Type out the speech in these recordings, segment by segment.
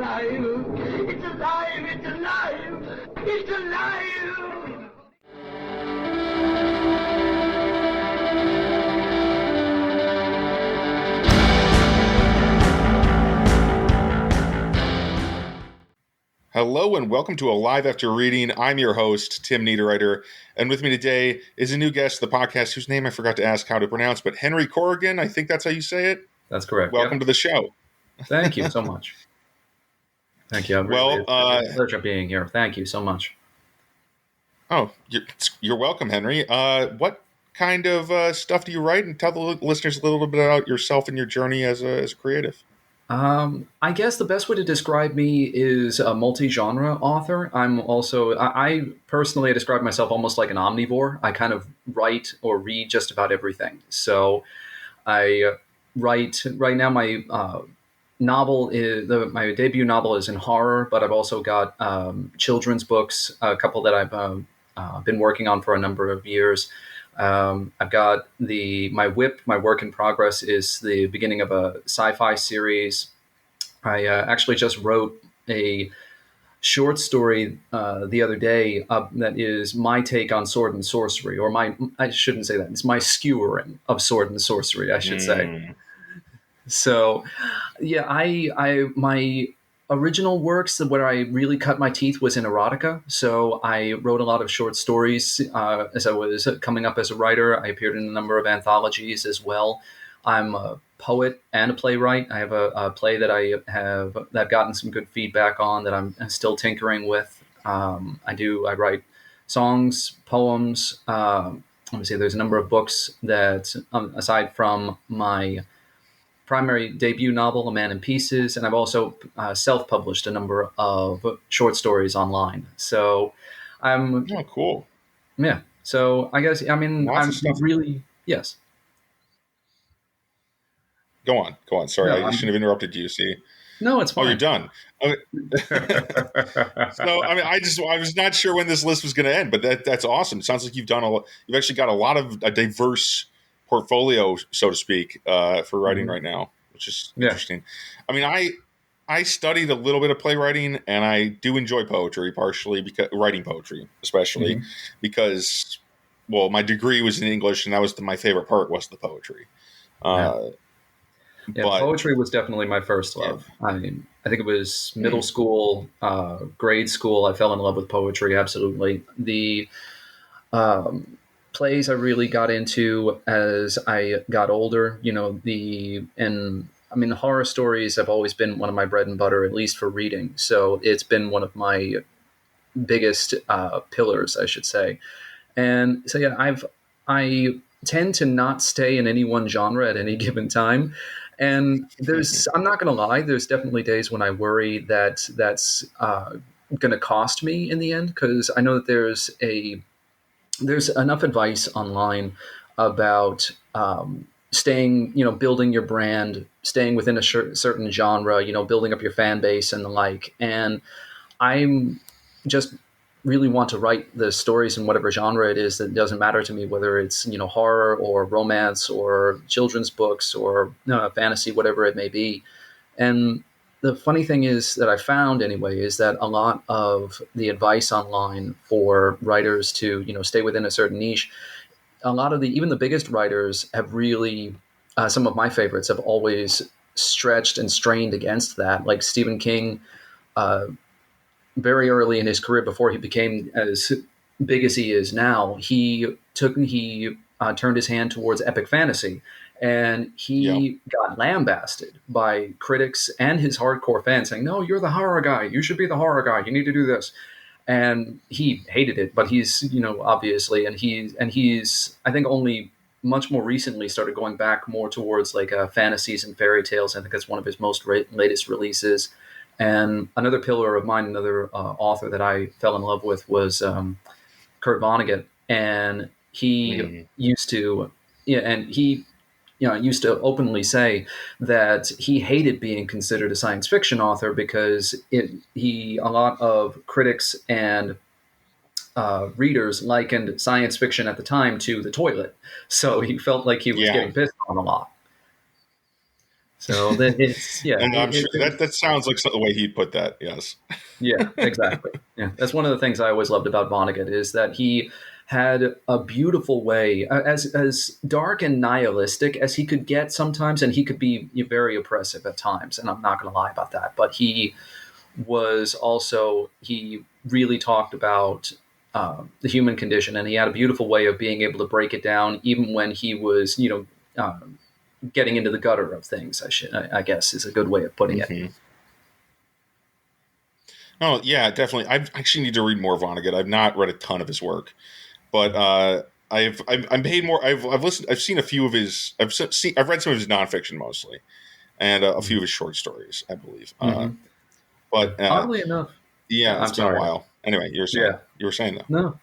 alive! It's alive! It's alive! It's alive! Hello and welcome to Alive After Reading. I'm your host, Tim Niederreiter, and with me today is a new guest to the podcast whose name I forgot to ask how to pronounce, but Henry Corrigan, I think that's how you say it. That's correct. Welcome to the show. Thank you so much. Thank you. It's a pleasure being here. Thank you so much. Oh, you're welcome, Henry. What kind of stuff do you write? And tell the listeners a little bit about yourself and your journey as a creative. I guess the best way to describe me is a multi-genre author. I personally describe myself almost like an omnivore. I kind of write or read just about everything. So I write right now. My my debut novel is in horror, but I've also got children's books, a couple that I've been working on for a number of years. I've got my work in progress is the beginning of a sci-fi series. I actually just wrote a short story the other day that is my take on sword and sorcery, I shouldn't say that. It's my skewering of sword and sorcery, I should say. So, yeah, my original works where I really cut my teeth was in erotica. So I wrote a lot of short stories as I was coming up as a writer. I appeared in a number of anthologies as well. I'm a poet and a playwright. I have a play that I've gotten some good feedback on that I'm still tinkering with. I write songs, poems. Let me see. There's a number of books that, aside from my primary debut novel, A Man in Pieces, and I've also self-published a number of short stories online. So I'm... Oh, cool. Yeah. So I guess, I'm really... Yes. Go on. Sorry, I shouldn't have interrupted you, see. No, it's fine. Oh, you're done. Okay. So, I was not sure when this list was going to end, but that's awesome. It sounds like you've actually got a lot of a diverse portfolio, so to speak, for writing right now, which is interesting. I studied a little bit of playwriting, and I do enjoy poetry, partially because writing poetry, especially because, well, my degree was in English, and that was my favorite part was the poetry. But poetry was definitely my first love. Yeah. I think it was middle school, grade school. I fell in love with poetry. Absolutely. The plays I really got into as I got older. Horror stories have always been one of my bread and butter, at least for reading. So it's been one of my biggest pillars, I should say. And so I tend to not stay in any one genre at any given time. And I'm not going to lie, there's definitely days when I worry that that's going to cost me in the end, because I know that there's enough advice online about building your brand, staying within a certain genre, building up your fan base and the like. And I'm just really want to write the stories in whatever genre it is. That doesn't matter to me whether it's horror or romance or children's books or fantasy, whatever it may be. And the funny thing is that I found anyway is that a lot of the advice online for writers to stay within a certain niche, a lot of even the biggest writers have really some of my favorites have always stretched and strained against that, like Stephen King. Very early in his career, before he became as big as he is now, he turned his hand towards epic fantasy, and he got lambasted by critics and his hardcore fans, saying, "No, you're the horror guy. You should be the horror guy. You need to do this." And he hated it, but he's obviously, and he's I think only much more recently started going back more towards like fantasies and fairy tales. I think that's one of his most latest releases. And another pillar of mine, another author that I fell in love with was Kurt Vonnegut, and he used to openly say that he hated being considered a science fiction author because a lot of critics and readers likened science fiction at the time to the toilet, so he felt like he was getting pissed on a lot. So that it's And I'm sure that sounds like the way he'd put that. Yes. yeah, exactly. Yeah, that's one of the things I always loved about Vonnegut is that he had a beautiful way, as dark and nihilistic as he could get sometimes, and he could be very oppressive at times. And I'm not going to lie about that. But he really talked about the human condition, and he had a beautiful way of being able to break it down, even when he was, getting into the gutter of things. I guess is a good way of putting it. Oh yeah, definitely. I actually need to read more Vonnegut. I've not read a ton of his work, but I'm paid more. I've seen a few of his. I've read some of his nonfiction mostly, and a few of his short stories, I believe. But oddly enough, yeah, it's been a while. Anyway, you were saying though. No,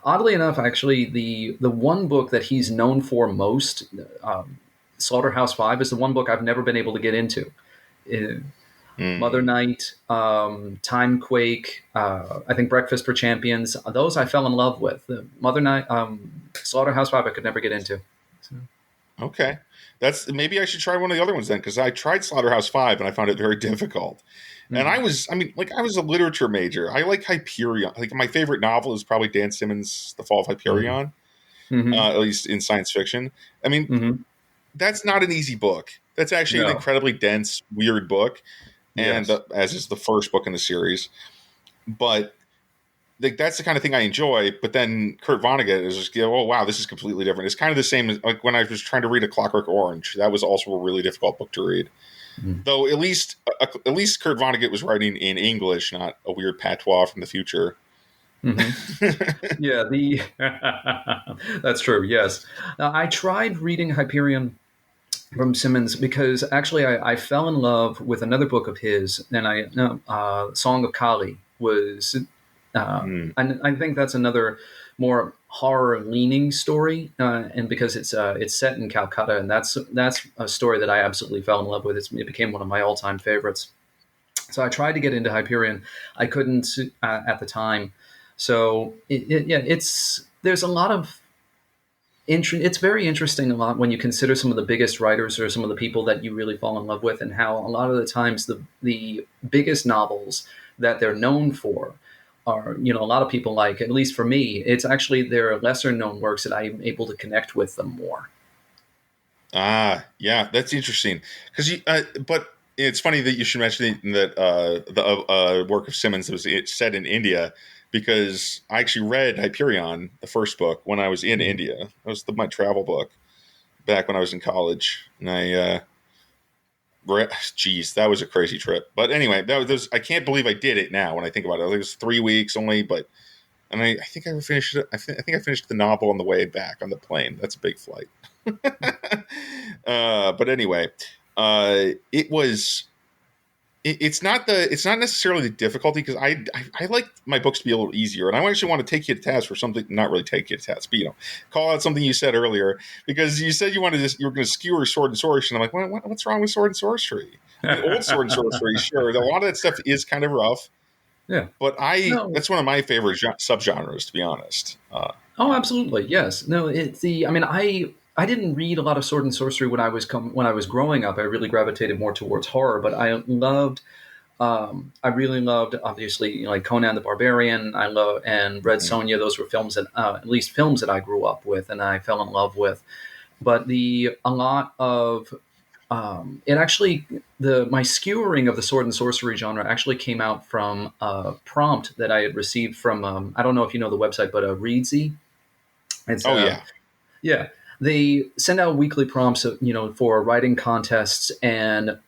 oddly enough, actually, the one book that he's known for most, Slaughterhouse-Five, is the one book I've never been able to get into. Mother Night, Timequake, I think Breakfast for Champions. Those I fell in love with. Mother Night, Slaughterhouse-Five, I could never get into. So. Okay, maybe I should try one of the other ones then, because I tried Slaughterhouse-Five and I found it very difficult. And I was a literature major. I like Hyperion. Like my favorite novel is probably Dan Simmons' The Fall of Hyperion, at least in science fiction. I mean, that's not an easy book. That's actually an incredibly dense, weird book, and as is the first book in the series. But that's the kind of thing I enjoy. But then Kurt Vonnegut is just, oh wow, this is completely different. It's kind of the same as like when I was trying to read A Clockwork Orange. That was also a really difficult book to read. Though at least Kurt Vonnegut was writing in English, not a weird patois from the future. Yeah, that's true. Yes, I tried reading Hyperion from Simmons because actually I fell in love with another book of his, and Song of Kali was, and I think that's another more horror-leaning story, and because it's set in Calcutta, and that's a story that I absolutely fell in love with. It became one of my all-time favorites. So I tried to get into Hyperion. I couldn't at the time. So there's a lot of it's very interesting a lot when you consider some of the biggest writers or some of the people that you really fall in love with, and how a lot of the times the biggest novels that they're known for are, a lot of people like, at least for me, it's actually their lesser known works that I'm able to connect with them more. Yeah, that's interesting. But it's funny that you should mention that the work of Simmons that was set in India, because I actually read Hyperion, the first book, when I was in India. That was my travel book back when I was in college, and geez, that was a crazy trip. But anyway, I can't believe I did it now when I think about it. I think it was 3 weeks only, and I think I finished it. I think I finished the novel on the way back on the plane. That's a big flight. But anyway, it's not necessarily the difficulty, because I like my books to be a little easier, and I actually want to take you to task for something, not really take you to task, but call out something you said earlier, because you said you were going to skewer sword and sorcery, and I'm like, what's wrong with sword and sorcery? Old sword and sorcery, sure, a lot of that stuff is kind of rough, but that's one of my favorite subgenres, to be honest. Oh, absolutely, yes. No, I didn't read a lot of sword and sorcery when I was growing up. I really gravitated more towards horror, but I really loved obviously like Conan the Barbarian. And Red Sonja. Those were films that at least films that I grew up with and I fell in love with. But my skewering of the sword and sorcery genre actually came out from a prompt that I had received from I don't know if you know the website, but Readsy. Yeah. They send out weekly prompts, for writing contests, and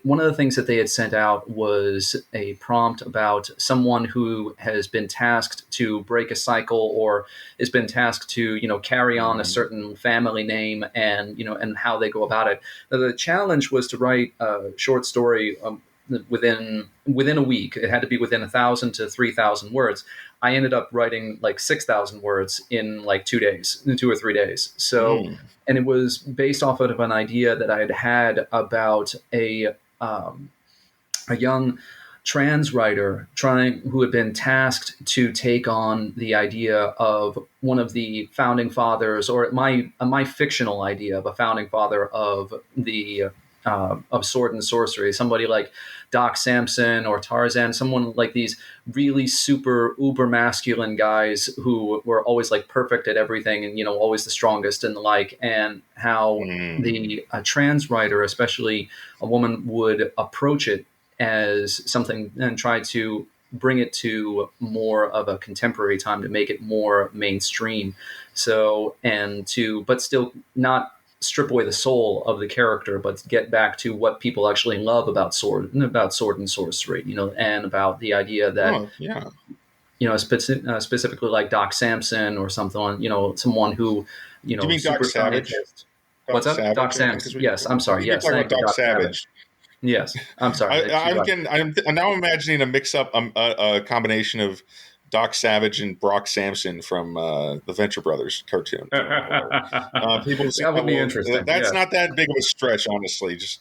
one of the things that they had sent out was a prompt about someone who has been tasked to break a cycle, or has been tasked to, carry on a certain family name, and and how they go about it. Now, the challenge was to write a short story within a week. It had to be within 1,000 to 3,000 words. I ended up writing like 6,000 words in like 2 or 3 days. So, and it was based off of an idea that I had about a young trans writer who had been tasked to take on the idea of one of the founding fathers, or my fictional idea of a founding father of the of sword and sorcery. Somebody like Doc Samson or Tarzan, someone like these really super uber masculine guys who were always like perfect at everything and, always the strongest and the like, and how the trans writer, especially a woman, would approach it as something and try to bring it to more of a contemporary time to make it more mainstream. So, but still not strip away the soul of the character, but get back to what people actually love about sword and sorcery, and about the idea that, specifically like Doc Samson or something, someone who, Do you mean Doc Savage? What's up? Savage, Doc Samson. Yes, I'm sorry. Yes, talking about Doc Savage. Yes, I'm sorry. I'm now imagining a mix-up, a combination of Doc Savage and Brock Samson from the Venture Brothers cartoon. People say, that would be interesting. That's not that big of a stretch, honestly. Just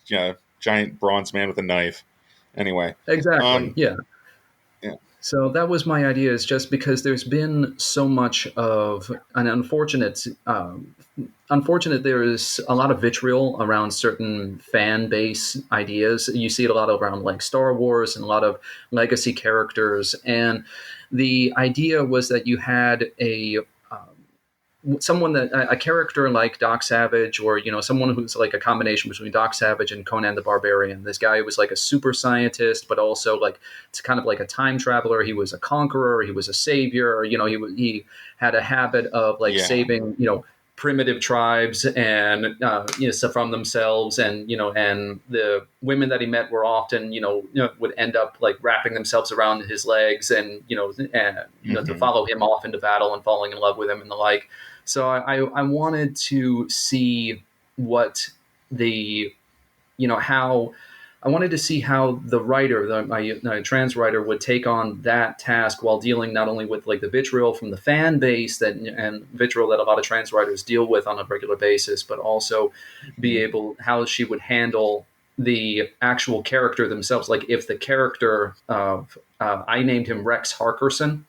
giant bronze man with a knife. Anyway, exactly. Yeah. So that was my idea. Is just because there's been so much of an unfortunate. There is a lot of vitriol around certain fan base ideas. You see it a lot around like Star Wars and a lot of legacy characters. And the idea was that you had a character like Doc Savage, or someone who's like a combination between Doc Savage and Conan the Barbarian. This guy was like a super scientist, but also like it's kind of like a time traveler. He was a conqueror. He was a savior. He had a habit of like saving primitive tribes and stuff from themselves, and and the women that he met were often would end up like wrapping themselves around his legs and to follow him off into battle and falling in love with him and the like. So I wanted to see what the how I wanted to see how the writer, my trans writer, would take on that task while dealing not only with like the vitriol from the fan base and vitriol that a lot of trans writers deal with on a regular basis, but also how she would handle the actual character themselves. Like if the character of I named him Rex Harkerson.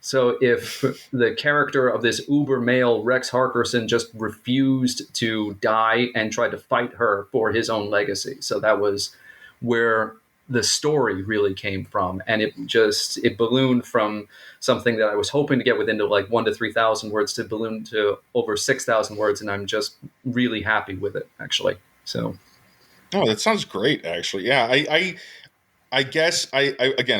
So if the character of this uber male Rex Harkerson just refused to die and tried to fight her for his own legacy. So that was where the story really came from. And it ballooned from something that I was hoping to get within to like 1,000 to 3,000 words to balloon to over 6,000 words. And I'm just really happy with it, actually. So. Oh, that sounds great, actually. Yeah, I guess I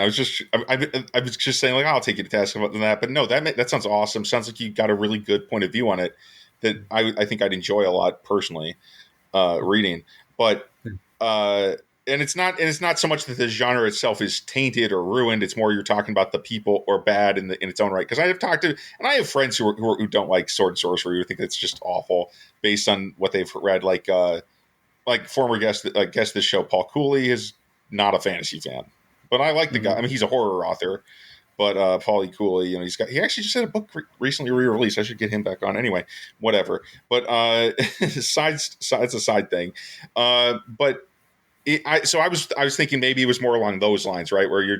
was just saying like I'll take you to task about that, but no, that sounds awesome. Sounds like you got a really good point of view on it that I think I'd enjoy a lot personally reading. But and it's not so much that the genre itself is tainted or ruined. It's more you're talking about the people or bad in its own right. Because I have friends who don't like sword and sorcery, who think it's just awful based on what they've read. Like former guest of this show, Paul Cooley, is not a fantasy fan, but I like the guy. I mean, he's a horror author, but Paulie Cooley, he actually just had a book recently re-released. I should get him back on anyway. Whatever. But it's a side thing. But I was thinking maybe it was more along those lines, right? Where you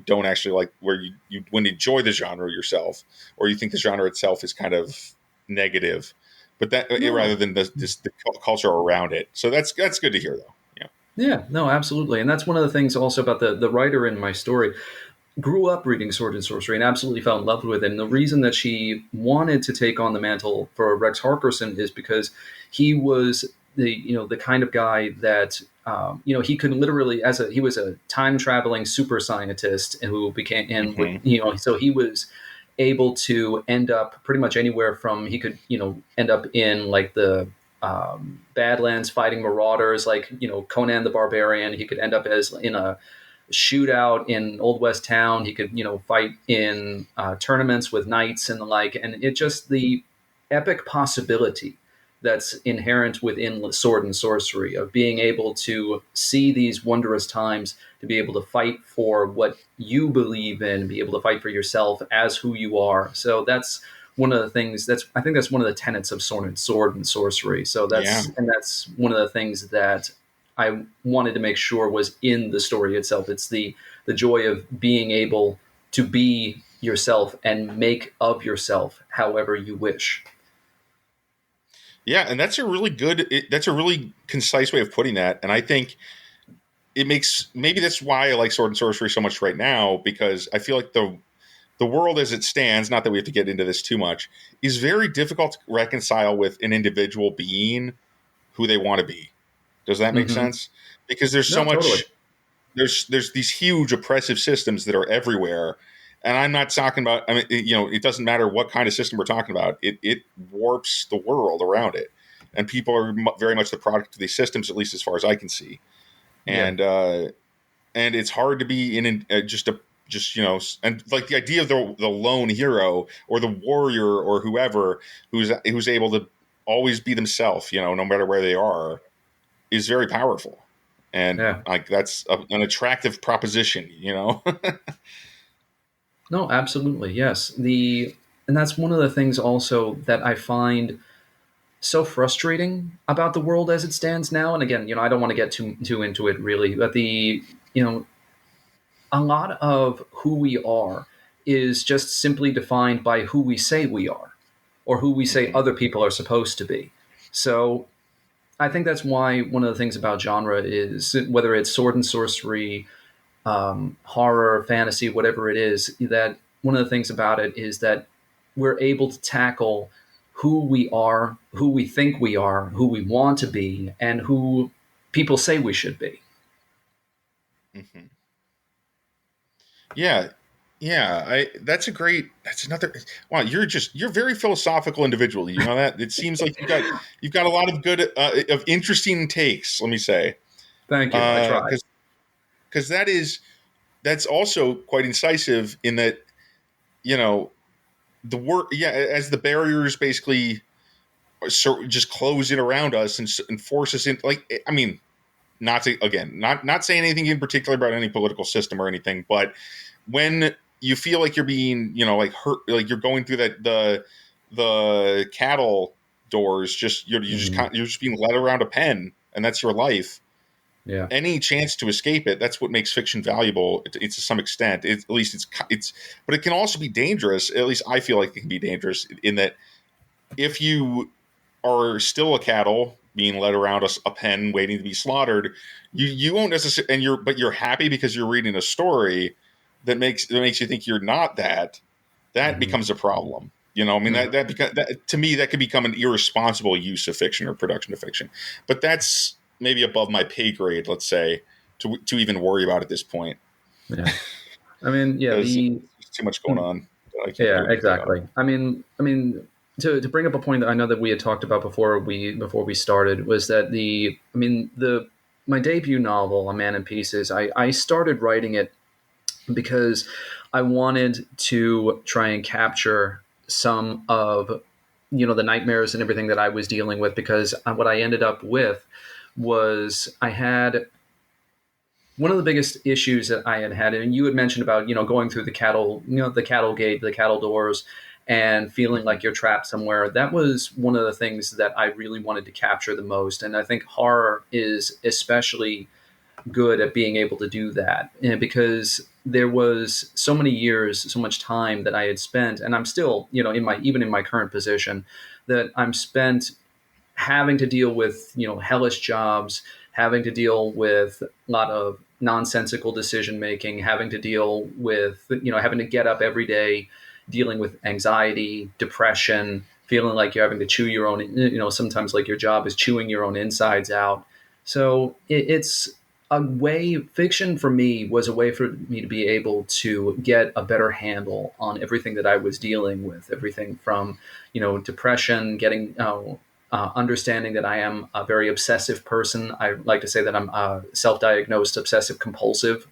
don't actually like where you wouldn't enjoy the genre yourself, or you think the genre itself is kind of negative, but rather than the culture around it. So that's good to hear, though. Yeah, no, absolutely. And that's one of the things also about the writer in my story. Grew up reading sword and sorcery and absolutely fell in love with it. And the reason that she wanted to take on the mantle for Rex Harkerson is because he was the kind of guy that he could literally he was a time traveling super scientist who became so he was able to end up pretty much anywhere from he could end up in like the Badlands fighting marauders like Conan the Barbarian. He could end up as in a shootout in Old West Town. He could fight in tournaments with knights and the like, and it just the epic possibility that's inherent within sword and sorcery of being able to see these wondrous times, to be able to fight for what you believe in, be able to fight for yourself as who you are. So that's one of the things I think that's one of the tenets of sword and sorcery. So that's one of the things that I wanted to make sure was in the story itself. It's the joy of being able to be yourself and make of yourself however you wish. Yeah, and that's that's a really concise way of putting that. And I think it makes, maybe that's why I like Sword and Sorcery so much right now, because I feel like the world as it stands, not that we have to get into this too much, is very difficult to reconcile with an individual being who they want to be. Does that make Mm-hmm. sense? Because there's so No, totally. much, there's these huge oppressive systems that are everywhere. And I'm not talking about, I mean, it doesn't matter what kind of system we're talking about. It warps the world around it. And people are very much the product of these systems, at least as far as I can see. Yeah. And it's hard to be in and like the idea of the lone hero or the warrior or whoever who's able to always be themselves, no matter where they are, is very powerful. And Yeah. like that's an attractive proposition. No, absolutely. Yes. And that's one of the things also that I find so frustrating about the world as it stands now. And again, I don't want to get too into it really, but a lot of who we are is just simply defined by who we say we are or who we say Mm-hmm. other people are supposed to be. So I think that's why one of the things about genre is, whether it's sword and sorcery, horror, fantasy, whatever it is, that one of the things about it is that we're able to tackle who we are, who we think we are, who we want to be, and who people say we should be. Mm-hmm. Yeah. Yeah, that's another. Wow, you're a very philosophical individual. You know that? It seems like you've got a lot of good of interesting takes. Let me say, Thank you. I try. Because that's also quite incisive in that, you know the work. Yeah, as the barriers basically just close in around us and force us in. Like, I mean, not saying anything in particular about any political system or anything, but when you feel like you're being, like hurt, like you're going through the cattle doors, you're just being led around a pen, and that's your life. Yeah. Any chance to escape it, that's what makes fiction valuable. It's to some extent. At least but it can also be dangerous. At least I feel like it can be dangerous in that if you are still a cattle being led around a pen waiting to be slaughtered, you won't necessarily, but you're happy because you're reading a story that makes you think you're not that Mm-hmm. becomes a problem. I mean, Mm-hmm. that to me, that could become an irresponsible use of fiction or production of fiction. But that's maybe above my pay grade, let's say, to even worry about at this point, Yeah. I mean, yeah, because there's too much going on that I can't yeah, do anything about. exactly. I mean, to bring up a point that I know that we had talked about before we started, was that the my debut novel, A Man in Pieces, I started writing it because I wanted to try and capture some of the nightmares and everything that I was dealing with, because what I ended up with was I had one of the biggest issues that I had, and you had mentioned about going through the cattle gate, the cattle doors, and feeling Mm-hmm. like you're trapped somewhere. That was one of the things that I really wanted to capture the most, and I think horror is especially good at being able to do that, and because there was so many years, so much time that I had spent, and I'm still, even in my current position, that I'm spent having to deal with hellish jobs, having to deal with a lot of nonsensical decision making, having to deal with having to get up every day, dealing with anxiety, depression, feeling like you're having to chew your own, sometimes like your job is chewing your own insides out. So it's a way, fiction for me was a way for me to be able to get a better handle on everything that I was dealing with, everything from depression, getting understanding that I am a very obsessive person. I like to say that I'm a self-diagnosed obsessive compulsive,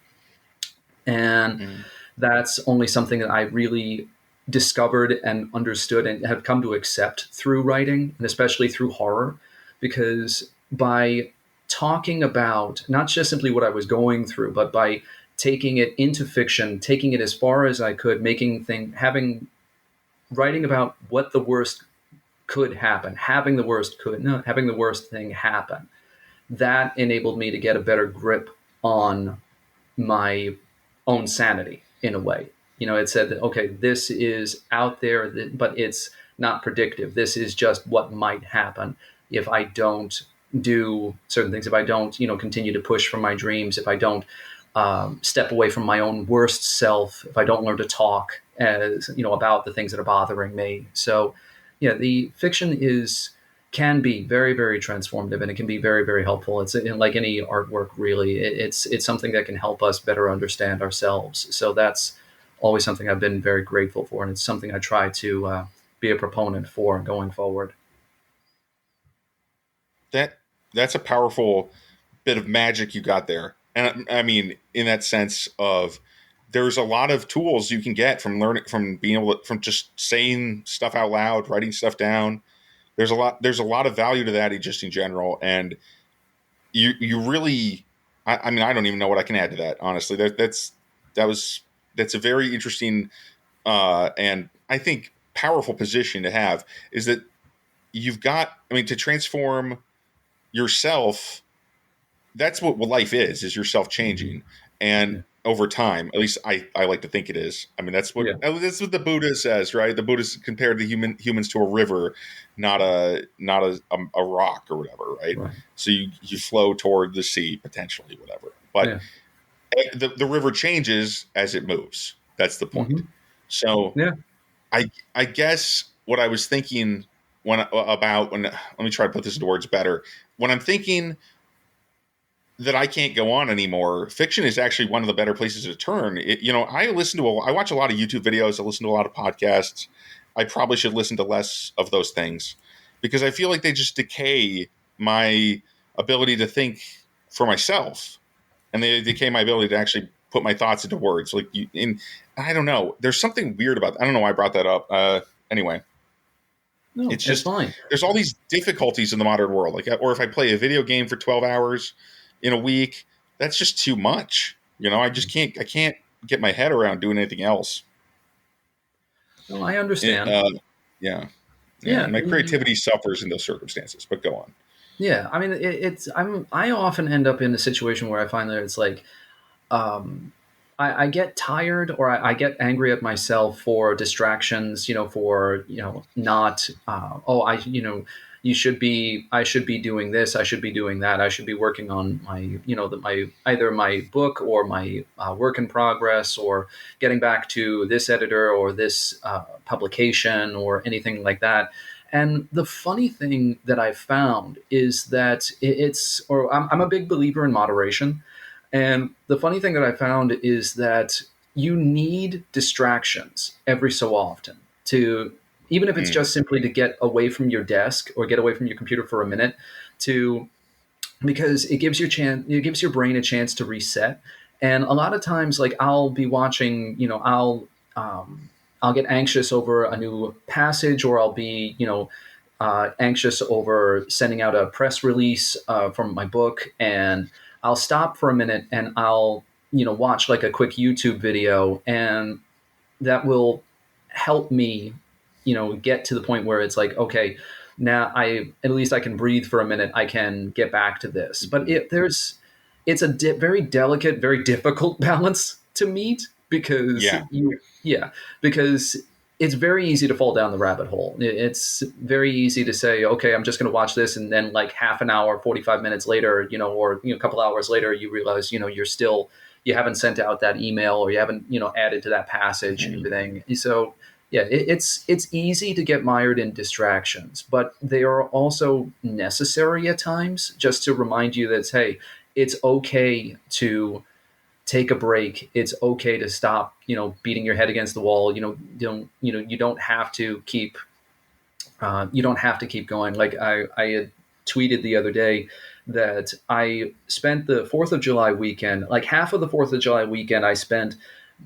and Mm-hmm. that's only something that I really discovered and understood and have come to accept through writing, and especially through horror, because by talking about not just simply what I was going through, but by taking it into fiction, taking it as far as I could, writing about what the worst could happen, having the worst thing happen. That enabled me to get a better grip on my own sanity in a way. It said that, okay, this is out there, but it's not predictive. This is just what might happen if I don't do certain things, if I don't, continue to push for my dreams, if I don't step away from my own worst self, if I don't learn to talk about the things that are bothering me. So, the fiction can be very, very transformative, and it can be very, very helpful. It's like any artwork, really. It's something that can help us better understand ourselves. So that's always something I've been very grateful for, and it's something I try to be a proponent for going forward. That's a powerful bit of magic you got there. And I mean, in that sense of, there's a lot of tools you can get from learning, from being able to, from just saying stuff out loud, writing stuff down. There's a lot of value to that just in general. And you really, I mean, I don't even know what I can add to that, honestly. That's a very interesting, and I think powerful position to have, is that you've got, I mean, to transform yourself. That's what life is yourself changing. And over time, at least I like to think it is. I mean, that's what the Buddha says, right? The Buddha compared the humans to a river, not a rock or whatever, right? So you flow toward the sea potentially, whatever. But the river changes as it moves. That's the point. Mm-hmm. So I guess what I was thinking let me try to put this into words better. When I'm thinking that I can't go on anymore, fiction is actually one of the better places to turn. I watch a lot of YouTube videos. I listen to a lot of podcasts. I probably should listen to less of those things, because I feel like they just decay my ability to think for myself, and they decay my ability to actually put my thoughts into words. I don't know. There's something weird about that. I don't know why I brought that up. Anyway. No, it's just fine. There's all these difficulties in the modern world. Or if I play a video game for 12 hours in a week, that's just too much. I can't get my head around doing anything else. No, I understand. My creativity suffers in those circumstances, but go on. Yeah. I mean, I often end up in a situation where I find that it's like, I get tired, or I get angry at myself for distractions, for, not, I should be doing this, I should be doing that, I should be working on my, either my book or my work in progress, or getting back to this editor or this publication or anything like that. And the funny thing that I've found is that I'm a big believer in moderation. And the funny thing that I found is that you need distractions every so often to, even if it's just simply to get away from your desk or get away from your computer for a minute, because it gives your brain a chance to reset. And a lot of times, like, I'll be watching, I'll get anxious over a new passage, or I'll be, anxious over sending out a press release from my book, and I'll stop for a minute and I'll, watch like a quick YouTube video, and that will help me, get to the point where it's like, okay, now at least I can breathe for a minute. I can get back to this. But it's a very delicate, very difficult balance to meet, because because it's very easy to fall down the rabbit hole. It's very easy to say, okay, I'm just going to watch this. And then like half an hour, 45 minutes later, or a couple hours later, you realize, you haven't sent out that email, or you haven't, added to that passage and everything. So it's easy to get mired in distractions, but they are also necessary at times, just to remind you that, hey, it's okay to take a break. It's okay to stop, beating your head against the wall. You don't have to keep going. Like I had tweeted the other day that I spent the 4th of July weekend, like half of the 4th of July weekend I spent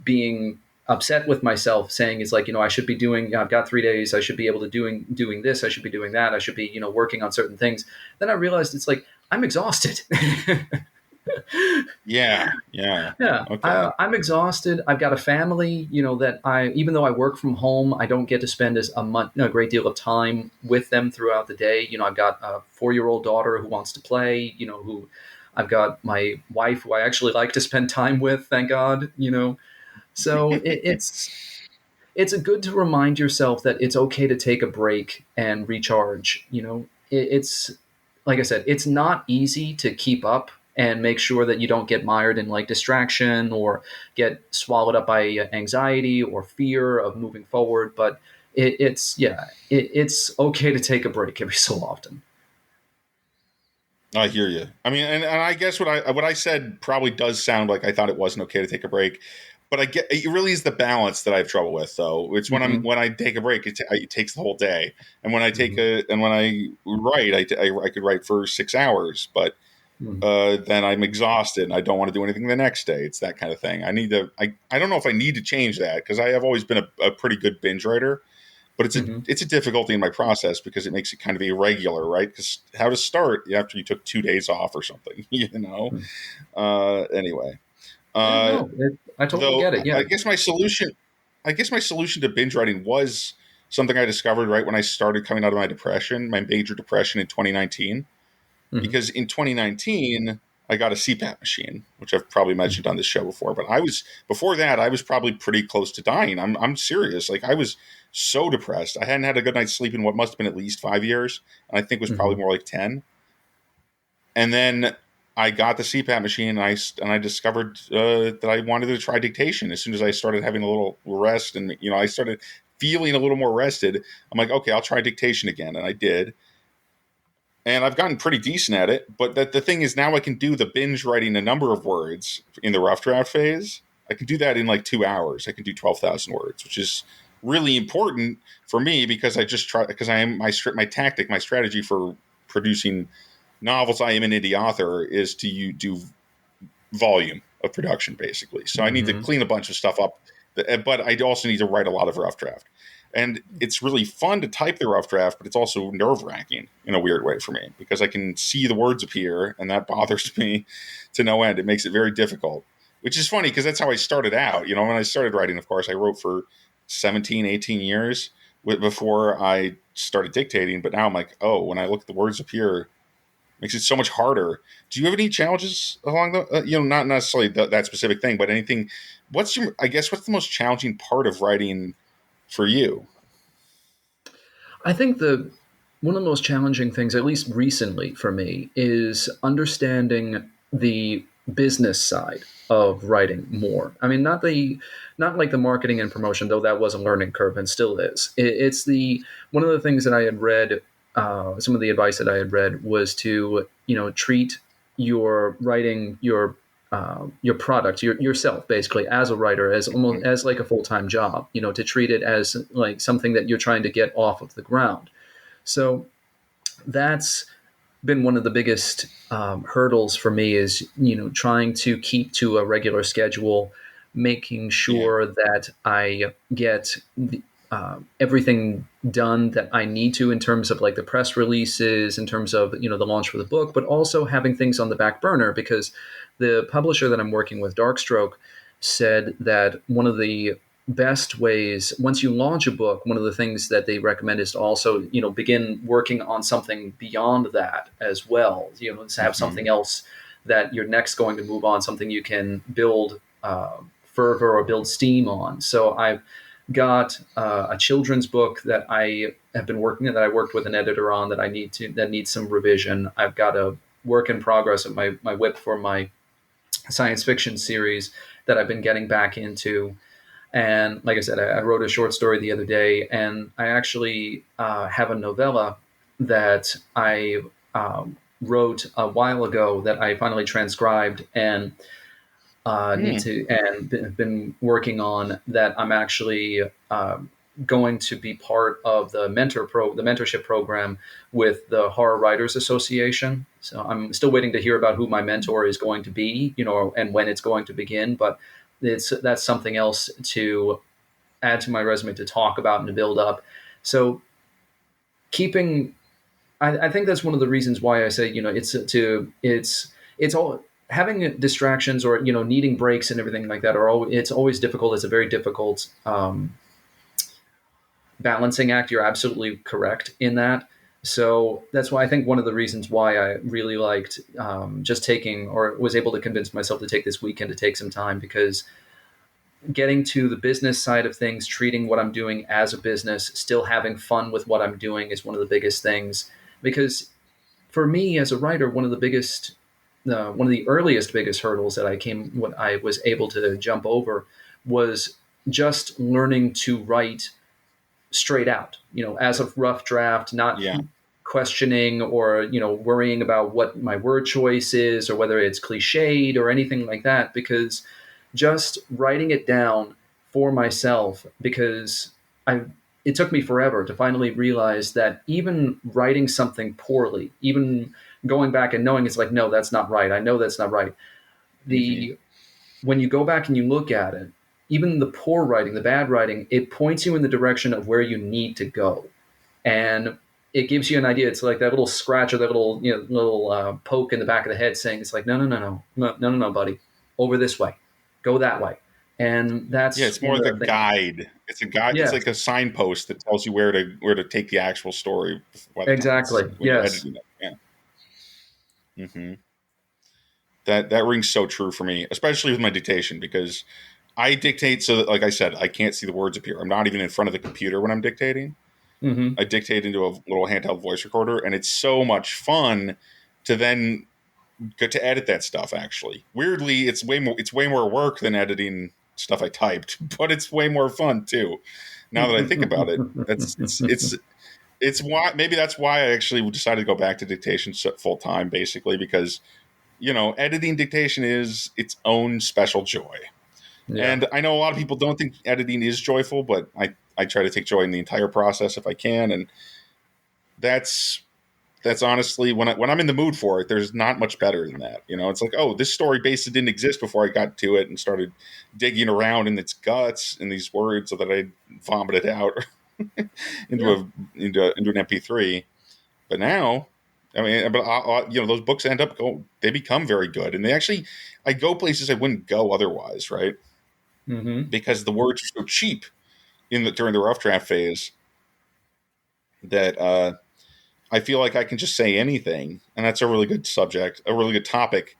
being upset with myself, saying it's like, I should be doing, I've got 3 days, I should be able to doing this, I should be doing that, I should be, working on certain things. Then I realized it's like, I'm exhausted. Yeah. Okay. I'm exhausted. I've got a family, that even though I work from home, I don't get to spend a great deal of time with them throughout the day. I've got a 4-year-old daughter who wants to play, who I've got my wife who I actually like to spend time with, thank God, so it's good to remind yourself that it's okay to take a break and recharge. It's like I said, it's not easy to keep up and make sure that you don't get mired in like distraction or get swallowed up by anxiety or fear of moving forward. But it's okay to take a break every so often. I hear you. I mean, and I guess what I said probably does sound like I thought it wasn't okay to take a break, but I get it really is the balance that I have trouble with. Though it's when I take a break, it takes the whole day, and when I take when I write, I could write for 6 hours, but then I'm exhausted and I don't want to do anything the next day. It's that kind of thing. I don't know if I need to change that because I have always been a pretty good binge writer. But it's a difficulty in my process because it makes it kind of irregular, right? Because how to start after you took 2 days off or something, Anyway, No, I totally get it. Yeah, I guess my solution to binge writing was something I discovered right when I started coming out of my major depression in 2019. Because in 2019 I got a CPAP machine, which I've probably mentioned on this show before. But before that, I was probably pretty close to dying. I'm serious. Like I was so depressed. I hadn't had a good night's sleep in what must have been at least 5 years. And I think it was probably more like 10. And then I got the CPAP machine and I discovered that I wanted to try dictation. As soon as I started having a little rest and, I started feeling a little more rested, I'm like, okay, I'll try dictation again. And I did. And I've gotten pretty decent at it, but the thing is now I can do the binge writing a number of words in the rough draft phase. I can do that in like 2 hours. I can do 12,000 words, which is really important for me because my strategy for producing novels. I am an indie author is to do volume of production basically. So I need to clean a bunch of stuff up, but I also need to write a lot of rough draft. And it's really fun to type the rough draft, but it's also nerve-wracking in a weird way for me because I can see the words appear, and that bothers me to no end. It makes it very difficult, which is funny because that's how I started out. When I started writing, of course, I wrote for 17, 18 years before I started dictating. But now I'm like, oh, when I look at the words appear, it makes it so much harder. Do you have any challenges along the, not necessarily that specific thing, but anything? What's the most challenging part of writing for you? I think one of the most challenging things, at least recently for me, is understanding the business side of writing more. I mean, not like the marketing and promotion, though that was a learning curve and still is. It's one of the things that I had read, some of the advice that I had read was to, treat your writing, your product, yourself, basically, as a writer, as almost as like a full-time job, to treat it as like something that you're trying to get off of the ground. So that's been one of the biggest hurdles for me is, trying to keep to a regular schedule, making sure that I get everything done that I need to in terms of like the press releases, in terms of, the launch for the book, but also having things on the back burner because the publisher that I'm working with, Darkstroke, said that one of the best ways, once you launch a book, one of the things that they recommend is to also, begin working on something beyond that as well. To have something else that you're next going to move on, something you can build fervor or build steam on. So I've got a children's book that I have been working on, that I worked with an editor on that needs some revision. I've got a work in progress of my whip for my science fiction series that I've been getting back into. And like I said, I wrote a short story the other day, and I actually have a novella that I wrote a while ago that I finally transcribed and been working on, that I'm actually going to be part of the mentorship program with the Horror Writers Association. So I'm still waiting to hear about who my mentor is going to be, and when it's going to begin. But that's something else to add to my resume, to talk about and to build up. So I think that's one of the reasons why I say, it's all having distractions or, needing breaks and everything like that it's always difficult. It's a very difficult balancing act. You're absolutely correct in that. So that's why I think one of the reasons why I really liked just taking, or was able to convince myself to take this weekend to take some time, because getting to the business side of things, treating what I'm doing as a business, still having fun with what I'm doing is one of the biggest things. Because for me as a writer, one of the earliest biggest hurdles that what I was able to jump over was just learning to write straight out, as a rough draft, not Yeah. questioning or, worrying about what my word choice is or whether it's cliched or anything like that, because just writing it down for myself, because it took me forever to finally realize that even writing something poorly, even going back and knowing it's like, no, that's not right. I know that's not right. When you go back and you look at it, even the poor writing, the bad writing, it points you in the direction of where you need to go. And it gives you an idea. It's like that little scratch or that little poke in the back of the head saying, it's like, no, buddy, over this way, go that way. And that's it's more like a guide. It's a guide. Yes. It's like a signpost that tells you where to take the actual story. Exactly. Yes. Yeah. Mm-hmm. That rings so true for me, especially with my dictation, because I dictate so that, like I said, I can't see the words appear. I'm not even in front of the computer when I'm dictating. Mm-hmm. I dictate into a little handheld voice recorder, and it's so much fun to then get to edit that stuff. Actually, weirdly, it's way more work than editing stuff I typed, but it's way more fun too. Now that I think about it, it's why maybe that's why I actually decided to go back to dictation full time, basically, because editing dictation is its own special joy. Yeah. And I know a lot of people don't think editing is joyful, but I try to take joy in the entire process if I can, and that's honestly when I'm in the mood for it. There's not much better than that. It's like, oh, this story basically didn't exist before I got to it and started digging around in its guts in these words so that I vomited out into an MP3. But now, I mean, those books they become very good, and I go places I wouldn't go otherwise, right? Mm-hmm. Because the words are so cheap during the rough draft phase that I feel like I can just say anything, and that's a really good subject, a really good topic.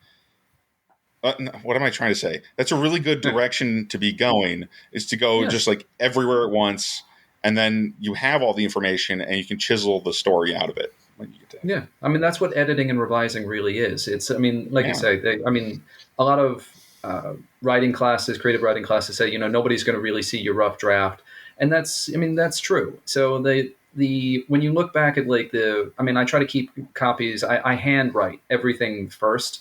What am I trying to say? That's a really good direction to be going, is to go just like everywhere at once, and then you have all the information and you can chisel the story out of it. Yeah, I mean, that's what editing and revising really is. It's, I mean, like you say, a lot of writing classes, creative writing classes say, nobody's going to really see your rough draft. And that's true. So when you look back at I try to keep copies, I handwrite everything first.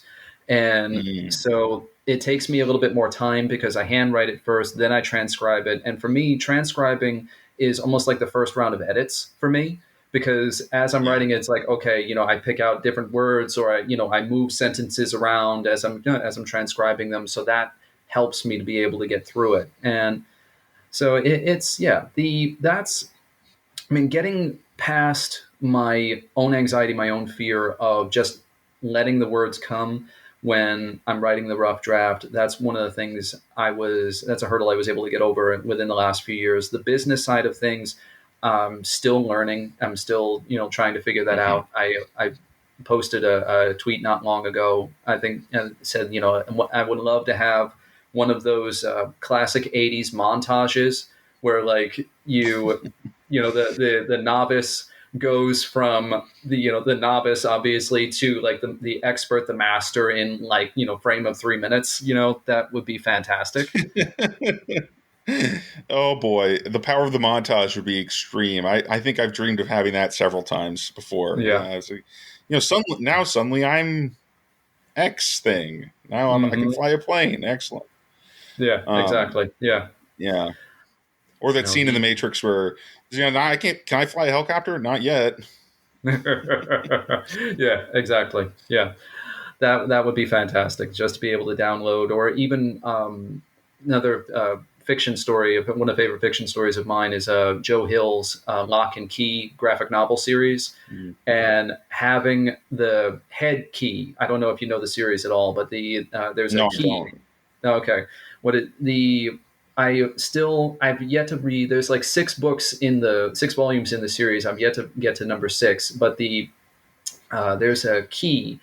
And so it takes me a little bit more time because I handwrite it first, then I transcribe it. And for me, transcribing is almost like the first round of edits for me. Because as I'm writing, it's like, okay, I pick out different words, or I move sentences around as I'm transcribing them, so that helps me to be able to get through it. And so getting past my own anxiety, my own fear of just letting the words come when I'm writing the rough draft. That's one of the things that's a hurdle I was able to get over within the last few years. The business side of things, I'm still learning. I'm still, trying to figure that out. I posted a tweet not long ago. I think said, I would love to have one of those classic '80s montages where, like, the novice goes from the novice obviously to like the expert, the master in frame of 3 minutes. That would be fantastic. Oh boy, the power of the montage would be extreme. I think I've dreamed of having that several times before. Yeah. Suddenly I'm X thing. Now I can fly a plane. Excellent. Yeah, exactly. Yeah. Yeah. Or that scene in The Matrix where I can't. Can I fly a helicopter? Not yet. Yeah, exactly. Yeah, that would be fantastic. Just to be able to download, or even another fiction story. One of the favorite fiction stories of mine is Joe Hill's Lock and Key graphic novel series, and having the head key. I don't know if you know the series at all, but there's a key. I don't. Okay, I've yet to read. There's like 6 volumes in the series. I've yet to get to number 6, but there's a key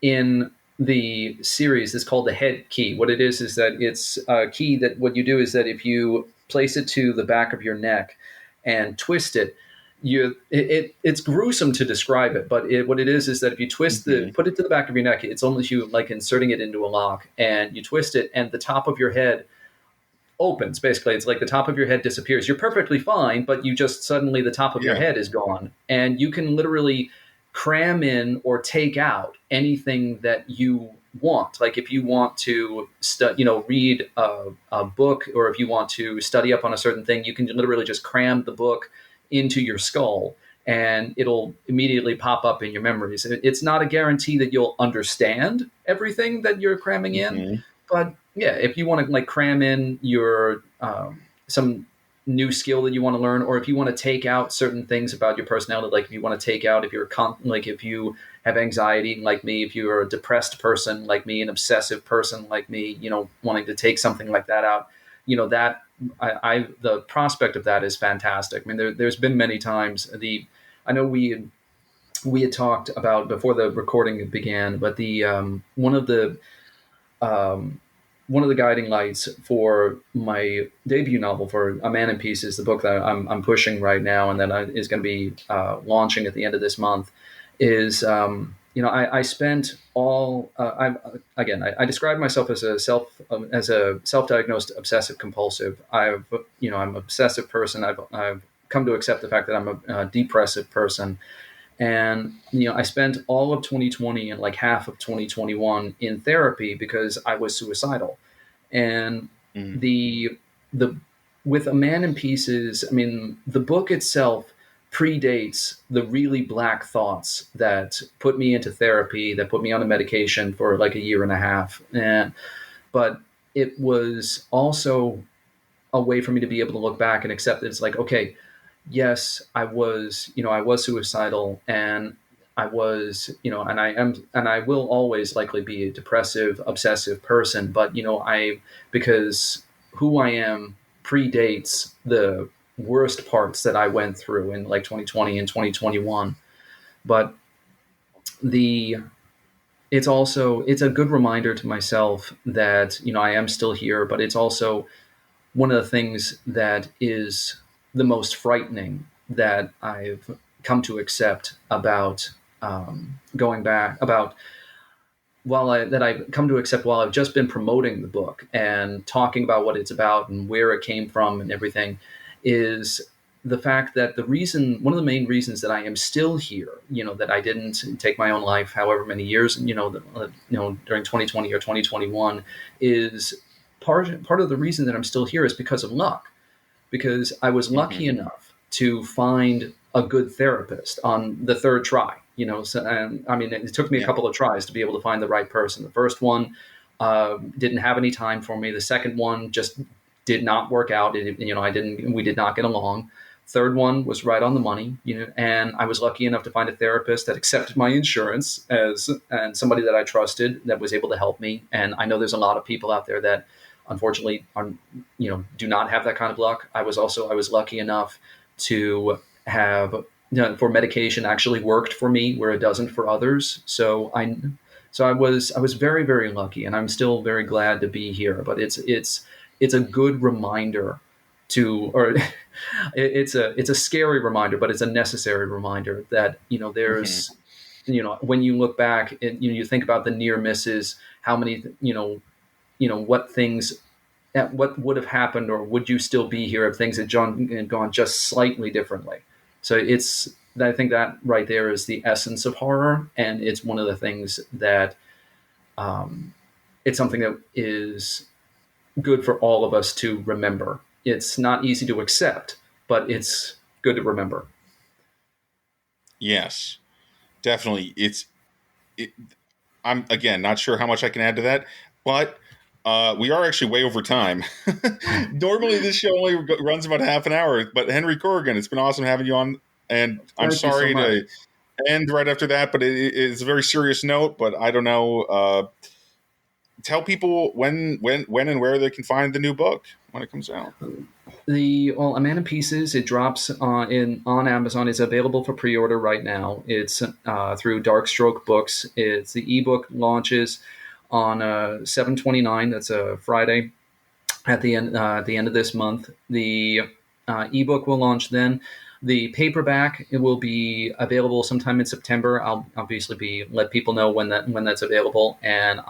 in the series is called the head key. What it is that it's a key that what you do is that if you place it to the back of your neck and twist it, it's gruesome to describe it, but what it is that if you put it to the back of your neck, it's almost you like inserting it into a lock, and you twist it, and the top of your head opens. Basically, it's like the top of your head disappears. You're perfectly fine, but you just suddenly the top of your head is gone, and you can literally cram in or take out anything that you want. Like if you want to read a book, or if you want to study up on a certain thing, you can literally just cram the book into your skull and it'll immediately pop up in your memories. It's not a guarantee that you'll understand everything that you're cramming in, but yeah, if you want to like cram in your some new skill that you want to learn, or if you want to take out certain things about your personality, like if you want to take out if you have anxiety like me, if you're a depressed person like me, an obsessive person like me, wanting to take something like that out, that the prospect of that is fantastic. I mean, there's been many times I know we had talked about before the recording began, but the one of the guiding lights for my debut novel, for A Man in Pieces, the book that I'm pushing right now, and that is going to be launching at the end of this month, is I spent all I describe myself as a self-diagnosed obsessive compulsive. I'm an obsessive person. I've come to accept the fact that I'm a depressive person. And, I spent all of 2020 and like half of 2021 in therapy because I was suicidal. And with A Man in Pieces, I mean, the book itself predates the really black thoughts that put me into therapy, that put me on a medication for like a year and a half. But it was also a way for me to be able to look back and accept that it's like, okay, yes, I was suicidal, and I was, and I will always likely be a depressive, obsessive person, but, because who I am predates the worst parts that I went through in like 2020 and 2021. But it's a good reminder to myself that, I am still here, but it's also one of the things that is the most frightening that I've come to accept about going back about that I've come to accept while I've just been promoting the book and talking about what it's about and where it came from and everything, is the fact that one of the main reasons that I am still here, that I didn't take my own life however many years, during 2020 or 2021, is part of the reason that I'm still here is because of luck. Because I was lucky enough to find a good therapist on the third try, it took me a couple of tries to be able to find the right person. The first one didn't have any time for me. The second one just did not work out. We did not get along. Third one was right on the money, and I was lucky enough to find a therapist that accepted my insurance and somebody that I trusted that was able to help me. And I know there's a lot of people out there that unfortunately do not have that kind of luck. I was lucky enough to have, for medication actually worked for me where it doesn't for others. So I was very, very lucky, and I'm still very glad to be here. But it's a good reminder it's a scary reminder, but it's a necessary reminder that, there's, when you look back and, you think about the near misses, how many, what things what would have happened, or would you still be here if things had gone just slightly differently? So I think that right there is the essence of horror. And it's one of the things that, it's something that is good for all of us to remember. It's not easy to accept, but it's good to remember. Yes, definitely. I'm again not sure how much I can add to that, but we are actually way over time. Normally, this show only runs about half an hour. But Henry Corrigan, it's been awesome having you on, and I'm sorry to end right after that, but it's a very serious note. But I don't know. tell people when and where they can find the new book when it comes out. A Man in Pieces, it drops on Amazon. It's available for pre-order right now. It's through Darkstroke Books. It's the ebook launches on 7/29. That's a Friday at the end of this month. The ebook will launch then. The paperback, it will be available sometime in September. I'll obviously let people know when that's available, and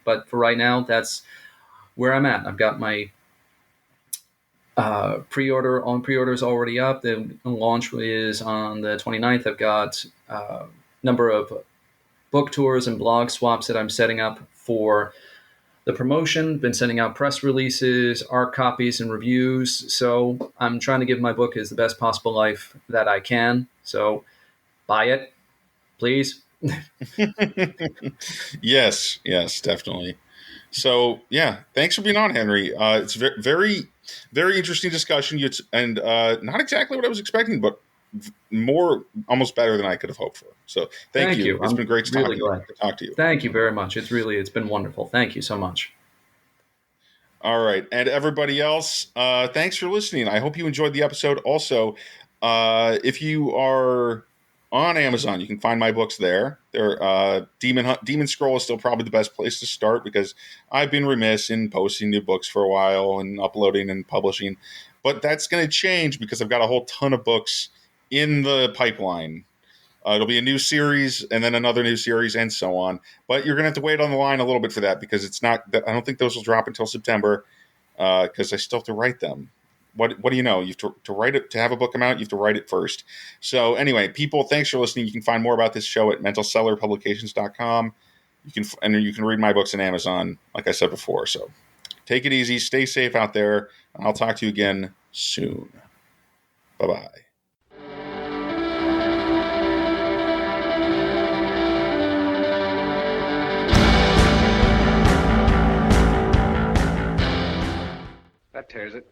but for right now, that's where I'm at. I've got my pre-orders already up. The launch is on the 29th. I've got a number of book tours and blog swaps that I'm setting up for the promotion. Been sending out press releases, art copies, and reviews. So I'm trying to give my book as the best possible life that I can. So buy it, please. Yes, definitely. So yeah, thanks for being on, Henry. It's very, very interesting discussion. And not exactly what I was expecting, but more, almost better than I could have hoped for. So thank you. It's been great to talk to you. Thank you very much. It's been wonderful. Thank you so much. All right. And everybody else, thanks for listening. I hope you enjoyed the episode. Also, if you are on Amazon, you can find my books there. Demon Scroll is still probably the best place to start because I've been remiss in posting new books for a while and uploading and publishing. But that's going to change because I've got a whole ton of books in the pipeline. It'll be a new series and then another new series and so on. But you're going to have to wait on the line a little bit for that because it's not. I don't think those will drop until September because I still have to write them. What do you know? You have to write it to have a book come out. You have to write it first. So anyway, people, thanks for listening. You can find more about this show at mentalcellarpublications.com. You can read my books on Amazon, like I said before. So take it easy, stay safe out there, and I'll talk to you again soon. Bye-bye. That tears it.